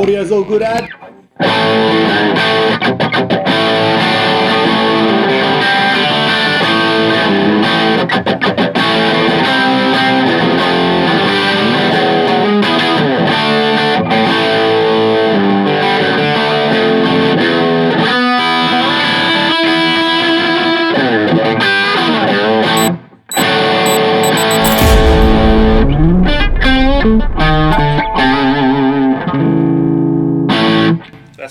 Audio's all good, Ad?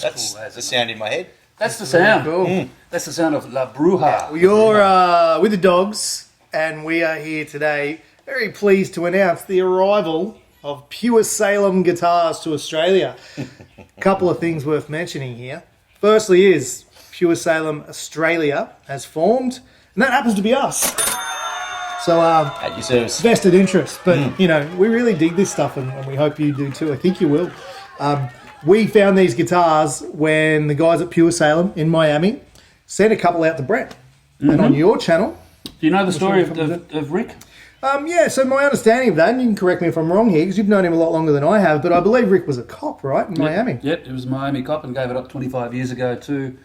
That's the sound in my head. That's the sound. Cool. That's the sound of La Bruja. Well, you're with the dogs, and we are here today very pleased to announce the arrival of PureSalem guitars to Australia. A couple of things worth mentioning here. Firstly is PureSalem Australia has formed, and that happens to be us. So, At your service. vested interest, but you know, we really dig this stuff, and we hope you do too. I think you will. We found these guitars when the guys at PureSalem in Miami sent a couple out to Brett, and on your channel. Do you know the story of Rick? Yeah. So my understanding of that, and you can correct me if I'm wrong here, because you've known him a lot longer than I have, but I believe Rick was a cop, right, in Miami. Yep, it was a Miami cop and gave it up 25 years ago to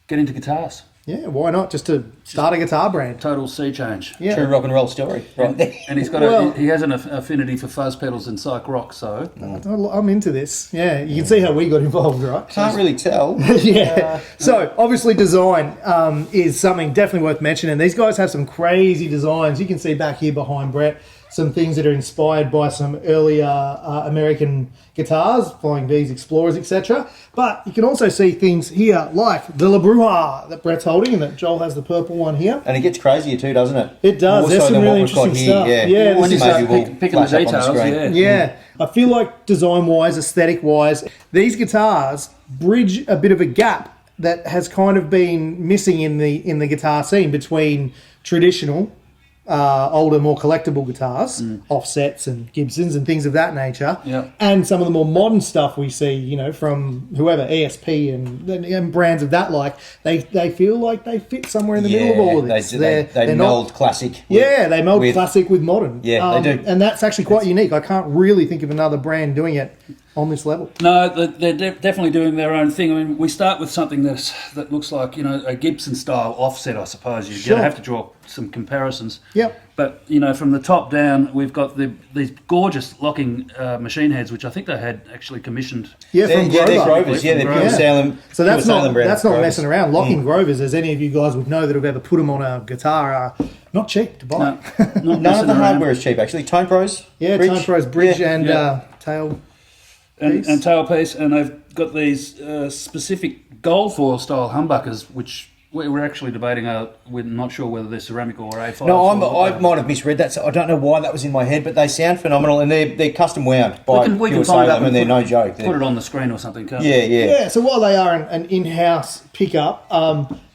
get into guitars. Yeah, why not? Just to start a guitar brand. Total sea change. Yeah. True rock and roll story, right there. And he's got he has an affinity for fuzz pedals and psych rock, so... I'm into this. Yeah, you can see how we got involved, right? Can't really tell. Yeah. So obviously design is something definitely worth mentioning. These guys have some crazy designs. You can see back here behind Brett some things that are inspired by some earlier American guitars, Flying V's, Explorers, etc. But you can also see things here like the La Bruja that Brett's holding, and that Joel has the purple one here. And it gets crazier too, doesn't it? It does. More There's so some than really what we've got interesting here, stuff. yeah. Yeah, When you this is start maybe we'll picking the flash up on the details, screen. yeah, I feel like design-wise, aesthetic-wise, these guitars bridge a bit of a gap that has kind of been missing in the guitar scene between traditional, older, more collectible guitars, offsets and Gibsons and things of that nature, Yeah. and some of the more modern stuff we see, you know, from whoever, ESP and brands of that like. They feel like they fit somewhere in the middle of all of this. They They're meld not, classic. yeah, they meld classic with modern. Yeah, they do. And that's actually quite unique. I can't really think of another brand doing it on this level. No, they're definitely doing their own thing. I mean, we start with something that looks like, you know, a Gibson-style offset, I suppose. You're going to have to draw some comparisons. Yep. But, you know, from the top down, we've got these gorgeous locking machine heads, which I think they had actually commissioned. Yeah, from They're Grover. Grovers, yeah, they're PureSalem. So that's not brand Grovers. messing around. Locking Grovers, as any of you guys would know that have ever put them on a guitar, are not cheap to buy. No, not None of messing the around. hardware is cheap, actually. Tone Pros. Yeah, Bridge. Tone Pros bridge Yeah. and Yeah. tail. And tailpiece, and they've got these specific gold foil style humbuckers, which we're actually debating. We're not sure whether they're ceramic or A5. No, I might have misread that. So I don't know why that was in my head, but they sound phenomenal, and they're custom wound by we can find out PureSalem, and they're no joke. Put it on the screen or something, can't Yeah, we? yeah. Yeah, so while they are an in-house pickup,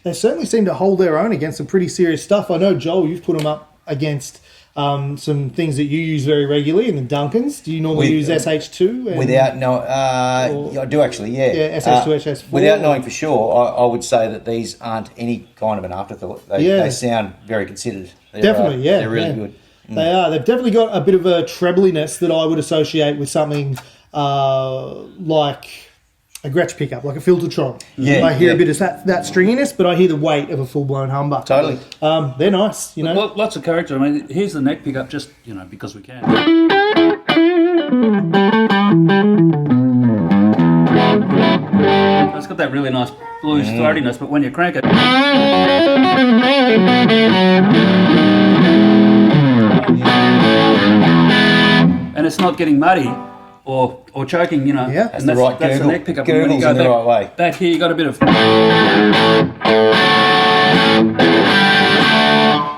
they certainly seem to hold their own against some pretty serious stuff. I know, Joel, you've put them up against some things that you use very regularly in the Duncans. Do you normally use SH2? I do actually, yeah. Yeah, SH2, HS4. Without knowing for sure, I would say that these aren't any kind of an afterthought. They sound very considered. Definitely, yeah. They're really yeah. good. They are. They've definitely got a bit of a trebliness that I would associate with something like a Gretsch pickup, like a Filtertron. Yeah, I hear yeah. a bit of that stringiness, but I hear the weight of a full-blown humbucker. Totally. They're nice, you know. Lots of character. I mean, here's the neck pickup, just, you know, because we can. It's got that really nice blues throatiness, but when you crank it... And it's not getting muddy or choking, you know. Yeah. And That's the right that's the gurgle. neck pickup. Gurgles And when you go in the right way. back here, you got a bit of...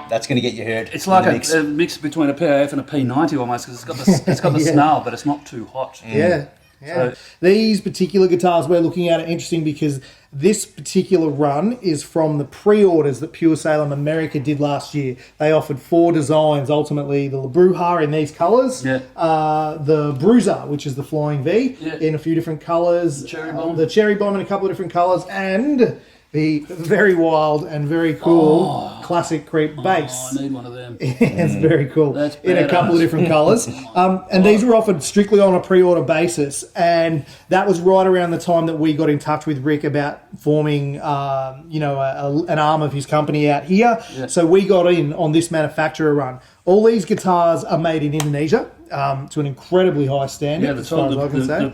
That's going to get you heard. It's like in the mix. a mix between a PAF and a P90 almost, because it's got the Yeah. snarl, but it's not too hot. Yeah. Yeah. These particular guitars we're looking at are interesting because this particular run is from the pre-orders that PureSalem America did last year. They offered 4 designs, ultimately the La Bruja in these colours, the Bruiser, which is the Flying V, in a few different colours, Cherry Bomb. the Cherry Bomb in a couple of different colours, and the very wild and very cool classic creep bass. I need one of them. It's very cool. That's in a couple of different colours. And these were offered strictly on a pre-order basis. And that was right around the time that we got in touch with Rick about forming, an arm of his company out here. Yeah. So we got in on this manufacturer run. All these guitars are made in Indonesia to an incredibly high standard, as far as I can say.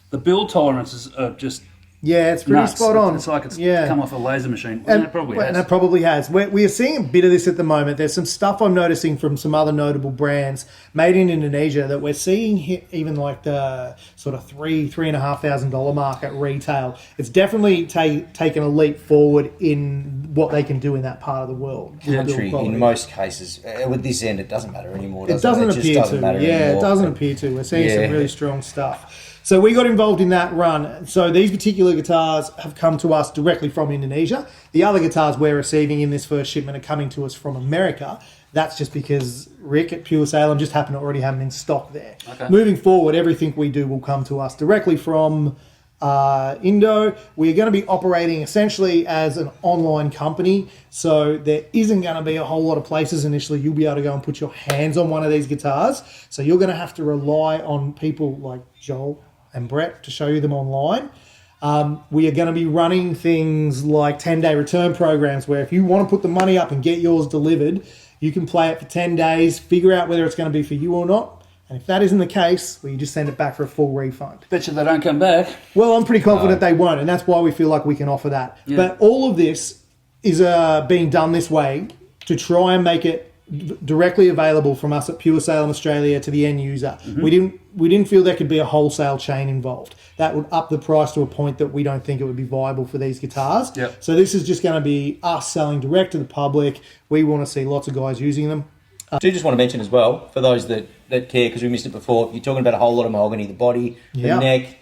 The build tolerances are just... Yeah, it's pretty spot on. It's like it's come off a laser machine. And it probably has. And it probably has. We are seeing a bit of this at the moment. There's some stuff I'm noticing from some other notable brands made in Indonesia that we're seeing hit even like the sort of $3,500 mark at retail. It's definitely taken a leap forward in what they can do in that part of the world. Country, in most cases. With this end, it doesn't matter anymore, It doesn't appear to. Yeah, it doesn't appear to. We're seeing some really strong stuff. So we got involved in that run. So these particular guitars have come to us directly from Indonesia. The other guitars we're receiving in this first shipment are coming to us from America. That's just because Rick at PureSalem just happened to already have them in stock there. Okay. Moving forward, everything we do will come to us directly from Indo. We're going to be operating essentially as an online company. So there isn't going to be a whole lot of places initially you'll be able to go and put your hands on one of these guitars. So you're going to have to rely on people like Joel and Brett to show you them online. We are going to be running things like 10-day return programs where if you want to put the money up and get yours delivered, you can play it for 10 days, figure out whether it's going to be for you or not. And if that isn't the case, well, you just send it back for a full refund. Bet you they don't come back. Well, I'm pretty confident they won't, and that's why we feel like we can offer that. Yeah. But all of this is being done this way to try and make it directly available from us at PureSalem Australia to the end user. Mm-hmm. We didn't feel there could be a wholesale chain involved. That would up the price to a point that we don't think it would be viable for these guitars. Yep. So this is just going to be us selling direct to the public. We want to see lots of guys using them. I do just want to mention as well, for those that care, because we missed it before, you're talking about a whole lot of mahogany, the body, the neck,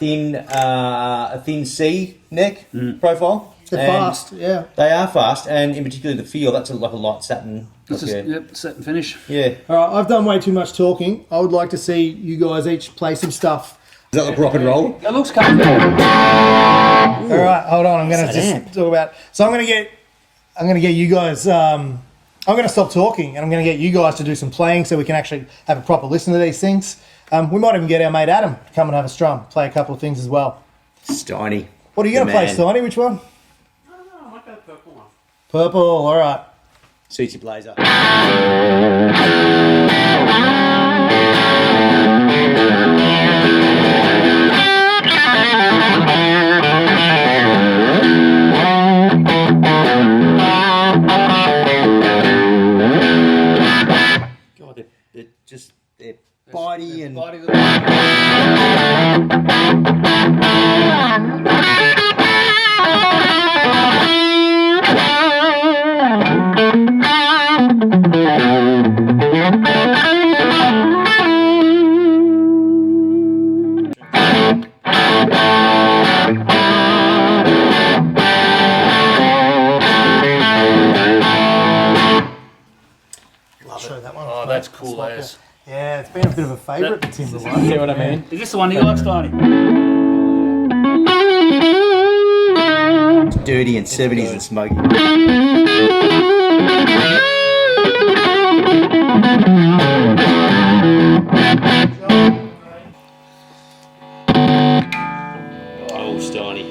a thin C neck profile. They're fast, yeah. They are fast, and in particular the feel, that's like a light satin. Satin finish. Yeah. All right, I've done way too much talking. I would like to see you guys each play some stuff. Does that look rock and roll? It looks comfortable. All right, hold on. I'm going to just talk about... So I'm going to get you guys... I'm going to stop talking, and I'm going to get you guys to do some playing so we can actually have a proper listen to these things. We might even get our mate Adam to come and have a strum, play a couple of things as well. Steiny. What are you going to play, Steiny? Which one? I like that purple one. Purple, all right. Suits your blazer. God, they're just their body and... Oh, that's cool, as. Yeah, it's been a bit of a favourite for Tim. See what I mean? Is this the one you like, Steiny? It's dirty and 70s and smoky. Oh, Steiny.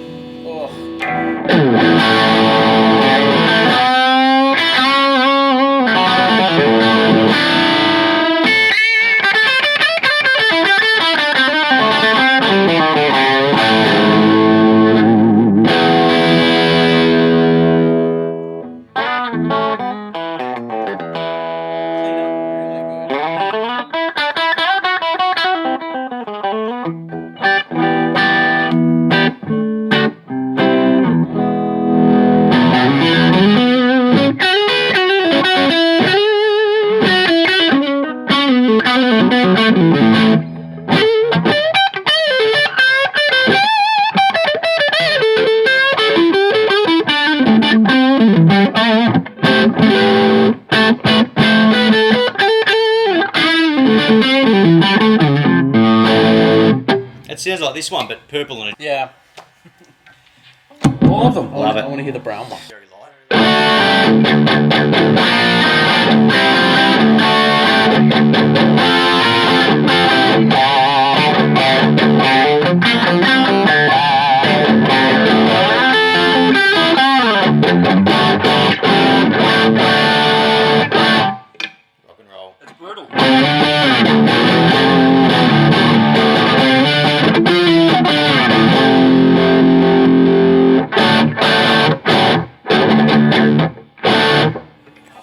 It sounds like this one, but purple in it. Yeah. All of them. Love it. I want to hear the brown one. Very light. Rock and roll. It's brutal.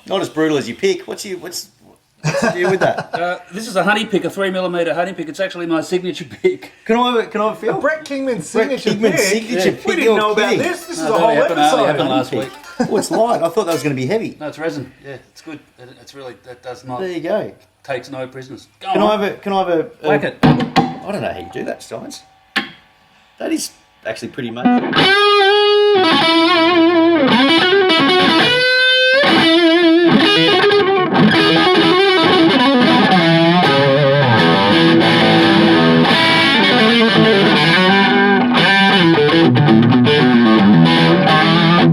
Not as brutal as you pick. What's the deal with that? This is a honey pick, a 3mm honey pick. It's actually my signature pick. Can I have a feel? Brett Kingman's signature Kingman's pick. signature pick. We didn't know about this. This is a whole happened episode. last week. Oh, it's light. I thought that was going to be heavy. No, it's resin. Yeah, it's good. It's really, that does not, There you go. takes no prisoners. Go Can on. I have a Whack it. I don't know how you do that, Steins. That is actually pretty amazing.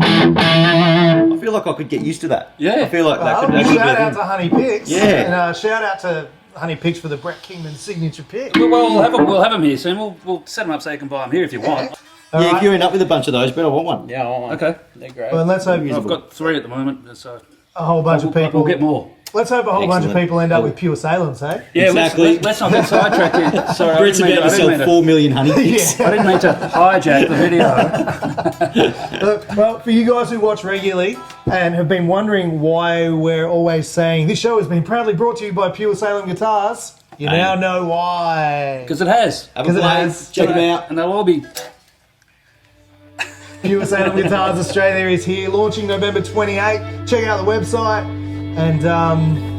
I feel like I could get used to that. Yeah. I feel like that could actually be Shout a out thing. to Honey Picks. Yeah. And shout out to Honey Picks for the Brett Kingman signature pick. Well, we'll have them here soon. We'll set them up so you can buy them here if you want. All Yeah, right. if you end up with a bunch of those, but I want one. Yeah, I want one. Okay. They're great. Well, let's hope I've got 3 at the moment, so a whole bunch of people. We'll get more. Let's hope a whole bunch of Excellent. people end up with PureSalem, say. Yeah, Exactly. let's not get sidetracked here. Sorry, Brett's about to sell 4 million honey picks. I didn't mean to hijack the video. Well, for you guys who watch regularly and have been wondering why we're always saying this show has been proudly brought to you by PureSalem Guitars, you now know why. Because it has. Have a 'Cause it play. has. Check them out. And they'll all be... PureSalem Guitars Australia is here, launching November 28. Check out the website and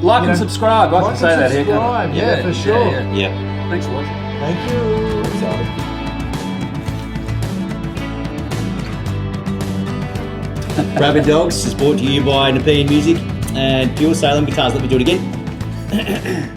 Like you and know, subscribe. I like can say and that here. can't I? subscribe. Yeah, for sure. Yeah. Yep. Thanks for watching. Thank you. Rabid Dogs is brought to you by Nepean Music and PureSalem Guitars. Let me do it again.